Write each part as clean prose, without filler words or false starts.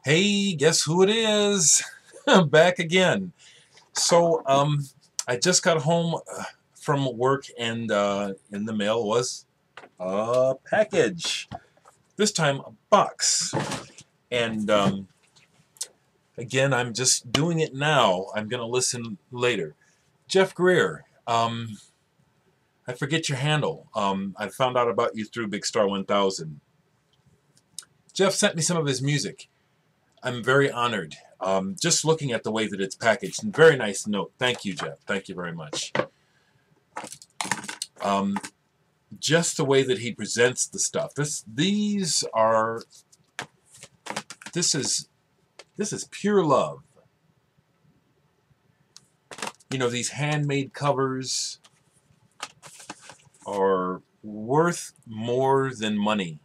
Hey, guess who it is? I'm back again. So, I just got home from work, and in the mail was a package. This time, a box. And again, I'm just doing it now. I'm going to listen later. Jeff Greer, I forget your handle. I found out about you through Big Star 1000. Jeff sent me some of his music. I'm very honored. Just looking at the way that it's packaged. And very nice note. Thank you, Jeff. Thank you very much. Just the way that he presents the stuff. This is pure love. You know, these handmade covers are worth more than money.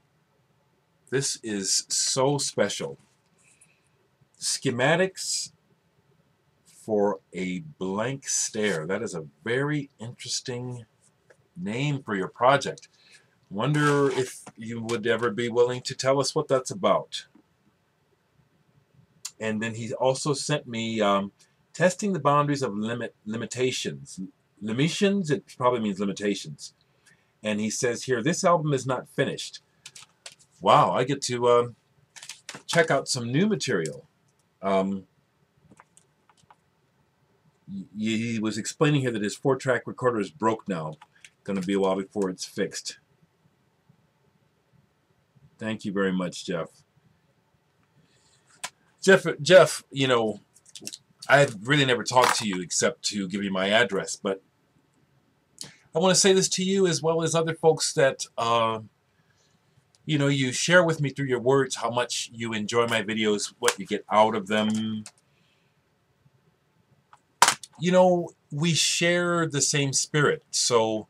This is so special. Schematics for a blank stare. That is a very interesting name for your project. Wonder if you would ever be willing to tell us what that's about. And then he also sent me testing the boundaries of limitations. Limitations, it probably means limitations. And he says here, this album is not finished. Wow, I get to check out some new material. He was explaining here that his 4-track recorder is broke now. Going to be a while before it's fixed. Thank you very much, Jeff. Jeff, you know, I've really never talked to you except to give you my address, but I want to say this to you as well as other folks that, you know, you share with me through your words how much you enjoy my videos, what you get out of them. You know, we share the same spirit, so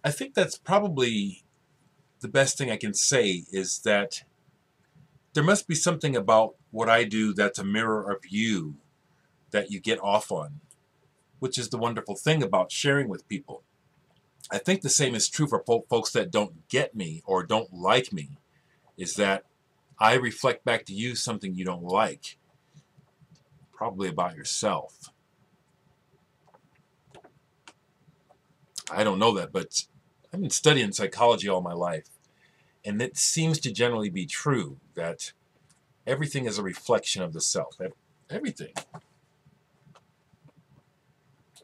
I think that's probably the best thing I can say is that there must be something about what I do that's a mirror of you that you get off on, which is the wonderful thing about sharing with people. I think the same is true for folks that don't get me or don't like me, is that I reflect back to you something you don't like, probably about yourself. I don't know that, but I've been studying psychology all my life, and it seems to generally be true that everything is a reflection of the self. Everything.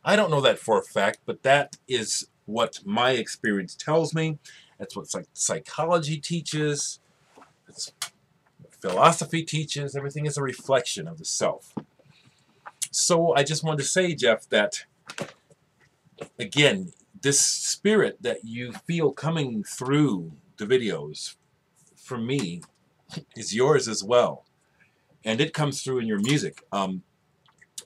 I don't know that for a fact, but that is what my experience tells me. That's what psychology teaches. That's what philosophy teaches. Everything is a reflection of the self. So I just wanted to say, Jeff, that, again, this spirit that you feel coming through the videos, for me, is yours as well. And it comes through in your music.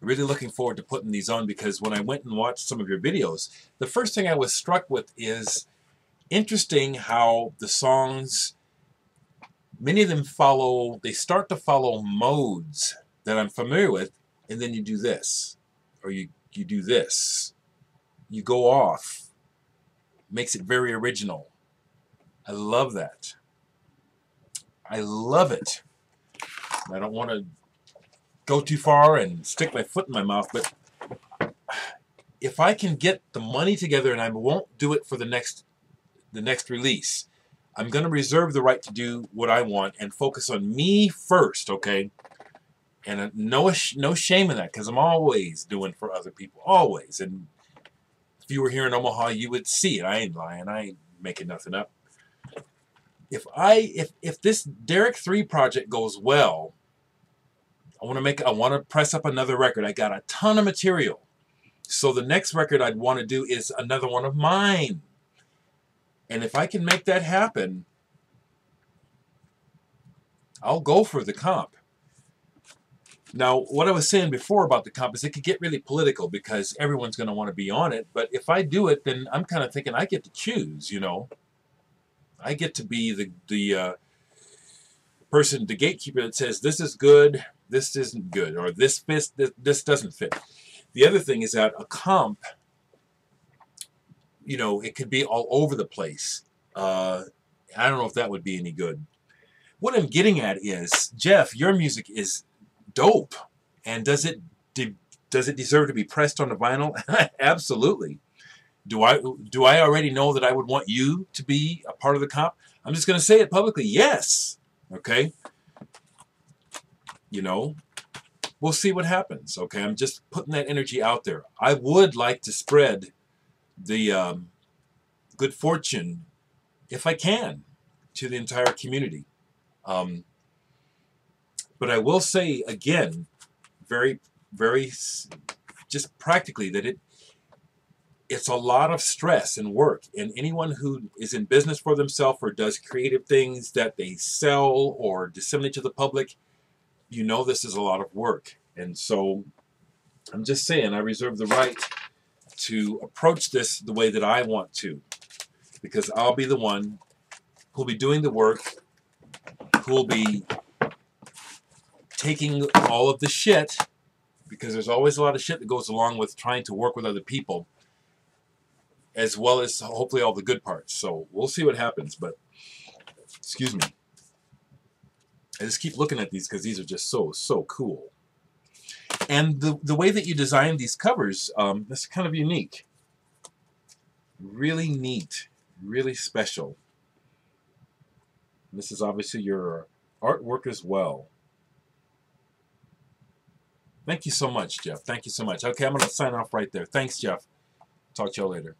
Really looking forward to putting these on, because when I went and watched some of your videos, the first thing I was struck with is interesting how the songs, many of them they start to follow modes that I'm familiar with, and then you do this, or you do this. You go off. Makes it very original. I love that. I love it. I don't want to go too far and stick my foot in my mouth, but if I can get the money together, and I won't do it for the next release, I'm going to reserve the right to do what I want and focus on me first, okay? And no shame in that, because I'm always doing for other people, always. And if you were here in Omaha, you would see it. I ain't lying. I ain't making nothing up. If this Dereck 3 project goes well, I want to press up another record. I got a ton of material. So the next record I'd want to do is another one of mine. And if I can make that happen, I'll go for the comp. Now, what I was saying before about the comp is it could get really political because everyone's going to want to be on it. But if I do it, then I'm kind of thinking I get to choose, you know. I get to be the person, the gatekeeper that says this is good, this isn't good, or this fits, this doesn't fit. The other thing is that a comp, you know, it could be all over the place. I don't know if that would be any good. what I'm getting at is, Jeff, your music is dope, and does it deserve to be pressed on the vinyl? Absolutely. Do I already know that I would want you to be a part of the comp? I'm just going to say it publicly. Yes. Okay. You know, we'll see what happens. Okay. I'm just putting that energy out there. I would like to spread the good fortune, if I can, to the entire community. Um, but I will say again, very, very just practically, that it's a lot of stress and work, and anyone who is in business for themselves or does creative things that they sell or disseminate to the public, you know this is a lot of work. And so I'm just saying, I reserve the right to approach this the way that I want to, because I'll be the one who'll be doing the work, who'll be taking all of the shit, because there's always a lot of shit that goes along with trying to work with other people, as well as hopefully all the good parts. So we'll see what happens. But excuse me, I just keep looking at these because these are just so cool. And the way that you designed these covers, that's kind of unique. Really neat, really special. This is obviously your artwork as well. Thank you so much, Jeff. Thank you so much. Okay, I'm going to sign off right there. Thanks, Jeff. Talk to y'all later.